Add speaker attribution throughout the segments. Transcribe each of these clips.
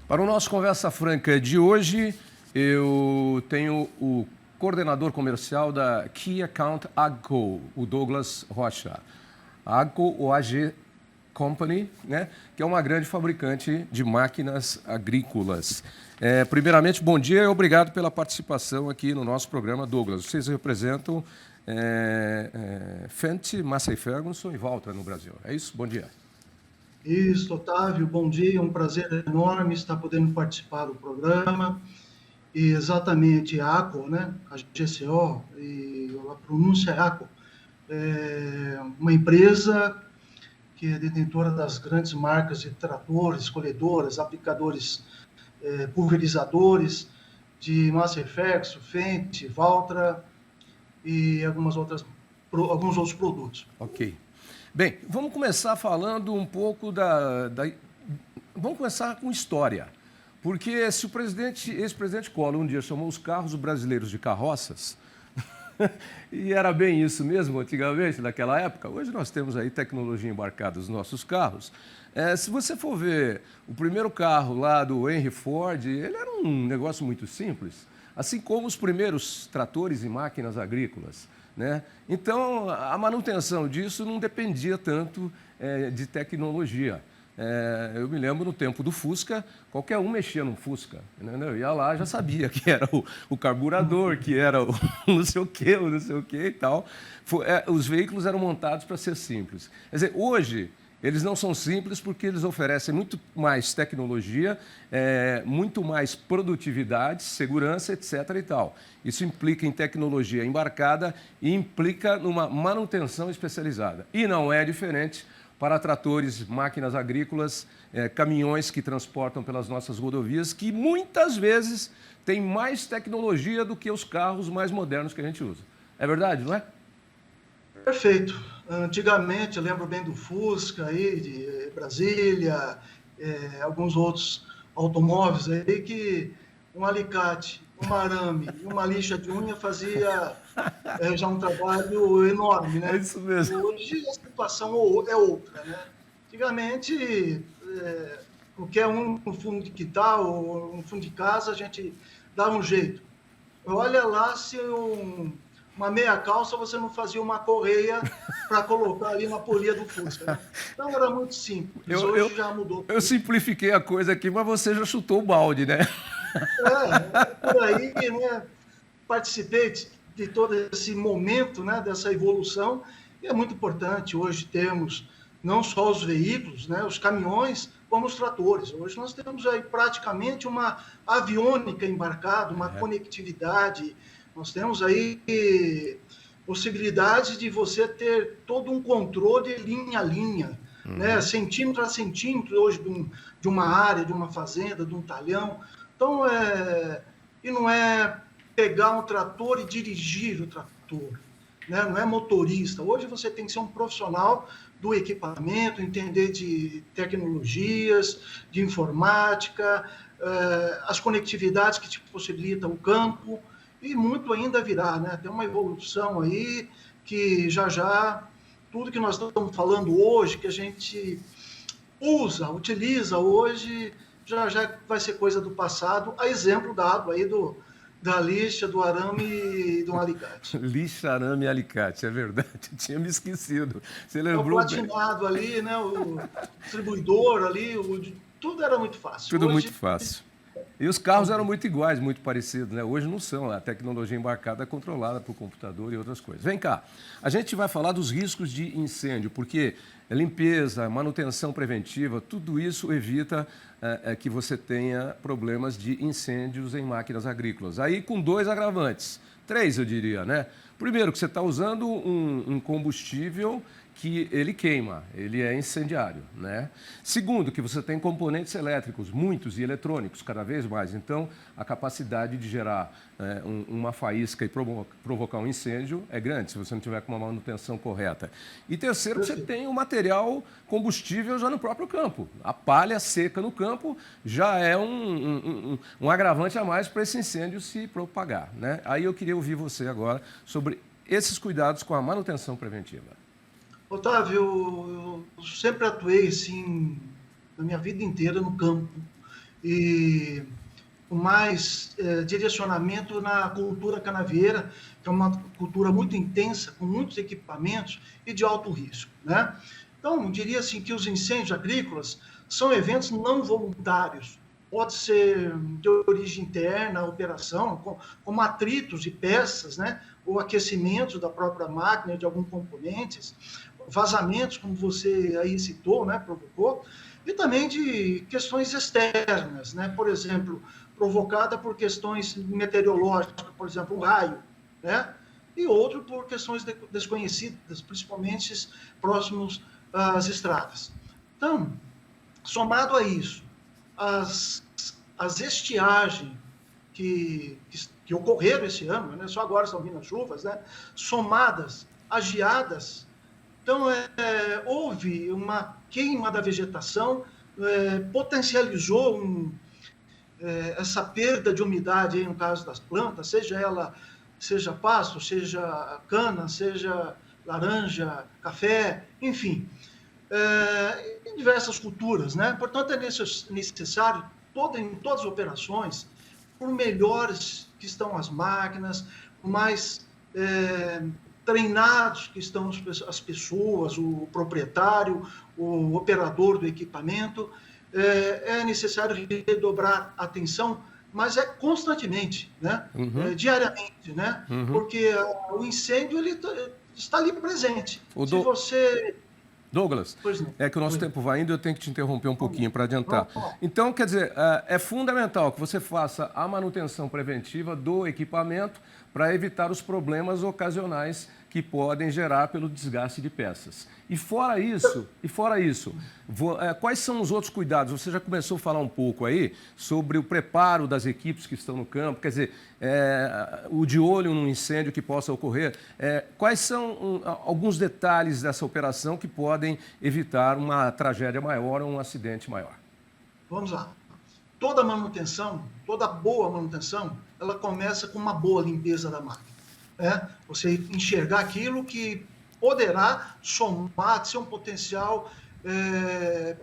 Speaker 1: Para o nosso Conversa Franca de hoje, eu tenho o coordenador comercial da Key Account AGCO, o Douglas Rocha. A AGCO, ou AG Company, né, que é uma grande fabricante de máquinas agrícolas. Primeiramente, bom dia e obrigado pela participação aqui no nosso programa, Douglas. Vocês representam Fendt, Massey Ferguson e Valtra no Brasil. É isso? Bom dia.
Speaker 2: Isso, Otávio, bom dia, um prazer enorme estar podendo participar do programa. E exatamente, a ACO, né, a GCO, e a pronúncia é ACO, é uma empresa que é detentora das grandes marcas de tratores, colhedoras, aplicadores, pulverizadores, de Massey Ferguson, Fendt, Valtra e alguns outros produtos.
Speaker 1: Ok. Bem, vamos começar falando um pouco Vamos começar com história. Porque se o ex-presidente Collor um dia chamou os carros brasileiros de carroças, e era bem isso mesmo antigamente, naquela época, hoje nós temos aí tecnologia embarcada nos nossos carros. Se você for ver o primeiro carro lá do Henry Ford, ele era um negócio muito simples, assim como os primeiros tratores e máquinas agrícolas, né? Então, a manutenção disso não dependia tanto de tecnologia. Eu me lembro no tempo do Fusca, qualquer um mexia no Fusca, entendeu? Eu ia lá, já sabia que era o carburador, que era o não sei o que e tal. Os veículos eram montados para ser simples. Quer dizer, hoje eles não são simples porque eles oferecem muito mais tecnologia, muito mais produtividade, segurança, etc. e tal. Isso implica em tecnologia embarcada e implica numa manutenção especializada. E não é diferente para tratores, máquinas agrícolas, caminhões que transportam pelas nossas rodovias, que muitas vezes têm mais tecnologia do que os carros mais modernos que a gente usa. É verdade, não é?
Speaker 2: Perfeito. Antigamente, eu lembro bem do Fusca aí, de Brasília, alguns outros automóveis aí que um alicate, um arame e uma lixa de unha fazia já um trabalho enorme,
Speaker 1: É
Speaker 2: né?
Speaker 1: isso mesmo.
Speaker 2: Hoje a situação é outra, né? Antigamente, qualquer um no fundo de quintal ou no fundo de casa, a gente dá um jeito. Olha lá se uma meia calça você não fazia uma correia para colocar ali na polia do Fusca, né? Então era muito simples,
Speaker 1: Eu, eu,
Speaker 2: hoje já mudou
Speaker 1: eu
Speaker 2: tudo.
Speaker 1: simplifiquei a coisa aqui, mas você já chutou o balde, né?
Speaker 2: Por aí, né? Participei de todo esse momento, né, dessa evolução, e é muito importante hoje termos não só os veículos, né, os caminhões, como os tratores. Hoje nós temos aí praticamente uma aviônica embarcada, uma conectividade, nós temos aí possibilidade de você ter todo um controle linha a linha, né, centímetro a centímetro hoje de uma área, de uma fazenda, de um talhão. Então, e não é pegar um trator e dirigir o trator, né? Não é motorista. Hoje você tem que ser um profissional do equipamento, entender de tecnologias, de informática, as conectividades que te possibilitam o campo, e muito ainda virá, né? Tem uma evolução aí que já tudo que nós estamos falando hoje, que a gente utiliza hoje, já vai ser coisa do passado, a exemplo dado aí da lixa, do arame e do alicate.
Speaker 1: Lixa, arame e alicate, é verdade. Eu tinha me esquecido. Você
Speaker 2: É o
Speaker 1: lembrou bem.
Speaker 2: platinado ali, né? O distribuidor ali, tudo era muito fácil.
Speaker 1: Tudo muito
Speaker 2: Hoje,
Speaker 1: fácil. E os carros eram muito iguais, muito parecidos, né? Hoje não são. A tecnologia embarcada é controlada por computador e outras coisas. Vem cá, a gente vai falar dos riscos de incêndio, porque limpeza, manutenção preventiva, tudo isso evita que você tenha problemas de incêndios em máquinas agrícolas. Aí com dois agravantes, três eu diria, né? Primeiro, que você está usando um combustível que ele queima, ele é incendiário, né? Segundo, que você tem componentes elétricos, muitos, e eletrônicos, cada vez mais. Então, a capacidade de gerar uma faísca e provocar um incêndio é grande, se você não tiver com uma manutenção correta. E terceiro, que você tem o material combustível já no próprio campo. A palha seca no campo já é um agravante a mais para esse incêndio se propagar, né? Aí eu queria ouvir você agora sobre esses cuidados com a manutenção preventiva.
Speaker 2: Otávio, eu sempre atuei, assim, na minha vida inteira no campo. e com mais direcionamento na cultura canavieira, que é uma cultura muito intensa, com muitos equipamentos e de alto risco, né? Então, diria assim que os incêndios agrícolas são eventos não voluntários. Pode ser de origem interna, a operação, como atritos de peças, né? Ou aquecimentos da própria máquina, de alguns componentes, vazamentos, como você aí citou, né? Provocou, e também de questões externas, né? Por exemplo, provocada por questões meteorológicas, por exemplo, um raio, né? E outro por questões desconhecidas, principalmente próximos às estradas. Então, somado a isso, as estiagens que ocorreram esse ano, né? Só agora estão vindo as chuvas, né? Somadas às geadas, então houve uma queima da vegetação, potencializou essa perda de umidade, aí, no caso das plantas, seja pasto, seja cana, seja laranja, café, enfim, em diversas culturas, né? Portanto, é necessário, em todas as operações, por melhores que estão as máquinas, por mais treinados que estão as pessoas, o proprietário, o operador do equipamento, é necessário redobrar a atenção, mas é constantemente, né? Diariamente, né? Porque o incêndio ele está ali presente. Se você...
Speaker 1: Douglas, é que o nosso tempo vai indo e eu tenho que te interromper um pouquinho para adiantar. Então, quer dizer, é fundamental que você faça a manutenção preventiva do equipamento para evitar os problemas ocasionais que podem gerar pelo desgaste de peças. E fora isso, quais são os outros cuidados? Você já começou a falar um pouco aí sobre o preparo das equipes que estão no campo, quer dizer, o de olho num incêndio que possa ocorrer. Quais são alguns detalhes dessa operação que podem evitar uma tragédia maior ou um acidente maior?
Speaker 2: Vamos lá. Toda manutenção, toda boa manutenção, ela começa com uma boa limpeza da máquina. Você enxergar aquilo que poderá somar, ser um potencial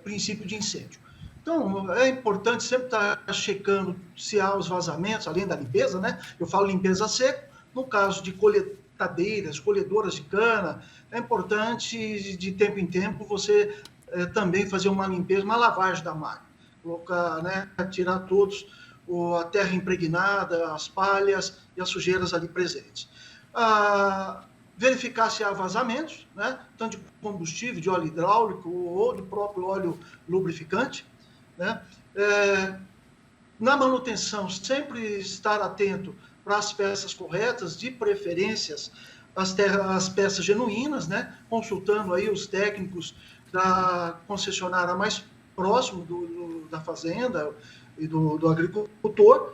Speaker 2: princípio de incêndio. Então, é importante sempre estar checando se há os vazamentos, além da limpeza, né? Eu falo limpeza seca, no caso de colheitadeiras, colhedoras de cana, é importante, de tempo em tempo, você também fazer uma limpeza, uma lavagem da máquina, colocar, né? Tirar todos a terra impregnada, as palhas e as sujeiras ali presentes. Verificar se há vazamentos, né? Tanto de combustível, de óleo hidráulico ou do próprio óleo lubrificante, né? Na manutenção, sempre estar atento para as peças corretas, de preferências as peças genuínas, né? Consultando aí os técnicos da concessionária mais próximo da fazenda e do agricultor.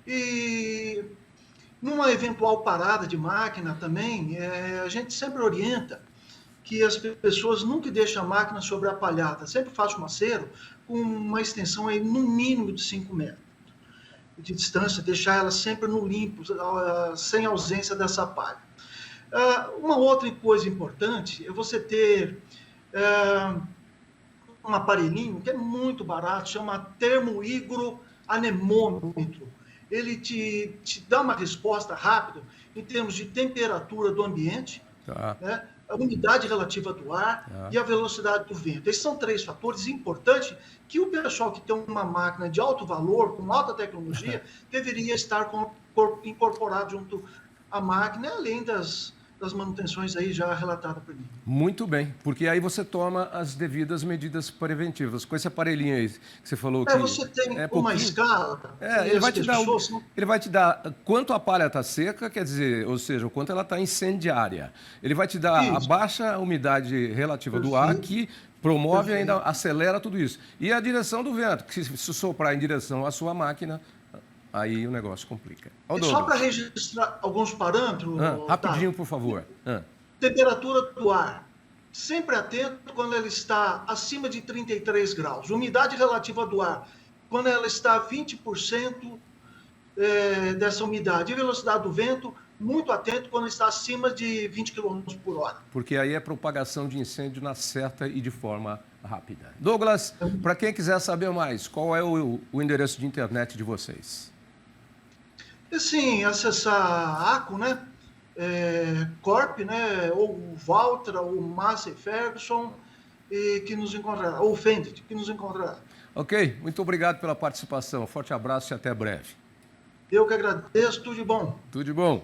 Speaker 2: E numa eventual parada de máquina também, a gente sempre orienta que as pessoas nunca deixem a máquina sobre a palhada, sempre façam um acero com uma extensão aí no mínimo de 5 metros de distância, deixar ela sempre no limpo, sem ausência dessa palha. Uma outra coisa importante é você ter um aparelhinho que é muito barato, chama termohigroanemômetro. Ele te dá uma resposta rápida em termos de temperatura do ambiente, né, a umidade relativa do ar e a velocidade do vento. Esses são 3 fatores importantes que o pessoal que tem uma máquina de alto valor, com alta tecnologia, deveria estar incorporado junto à máquina, além das manutenções aí já relatadas por mim.
Speaker 1: Muito bem, porque aí você toma as devidas medidas preventivas. Com esse aparelhinho aí que você falou que...
Speaker 2: Você tem uma escala...
Speaker 1: Ele vai te dar quanto a palha está seca, quer dizer, ou seja, o quanto ela está incendiária. Ele vai te dar a baixa umidade relativa do ar, que promove e ainda acelera tudo isso. E a direção do vento, que se soprar em direção à sua máquina... Aí o negócio complica.
Speaker 2: Só para registrar alguns parâmetros...
Speaker 1: rapidinho, por favor.
Speaker 2: Temperatura do ar. Sempre atento quando ela está acima de 33 graus. Umidade relativa do ar. Quando ela está a 20% dessa umidade. E velocidade do vento, muito atento quando está acima de 20 km por hora.
Speaker 1: Porque aí é propagação de incêndio na certa e de forma rápida. Douglas, para quem quiser saber mais, qual é o endereço de internet de vocês?
Speaker 2: E sim, acessar a ACO, né? Corp, né? Ou o Valtra, ou Massey Ferguson, e que nos encontrará, ou Fendit, que nos encontrará.
Speaker 1: Ok, muito obrigado pela participação. Forte abraço e até breve.
Speaker 2: Eu que agradeço, tudo de bom.
Speaker 1: Tudo de bom.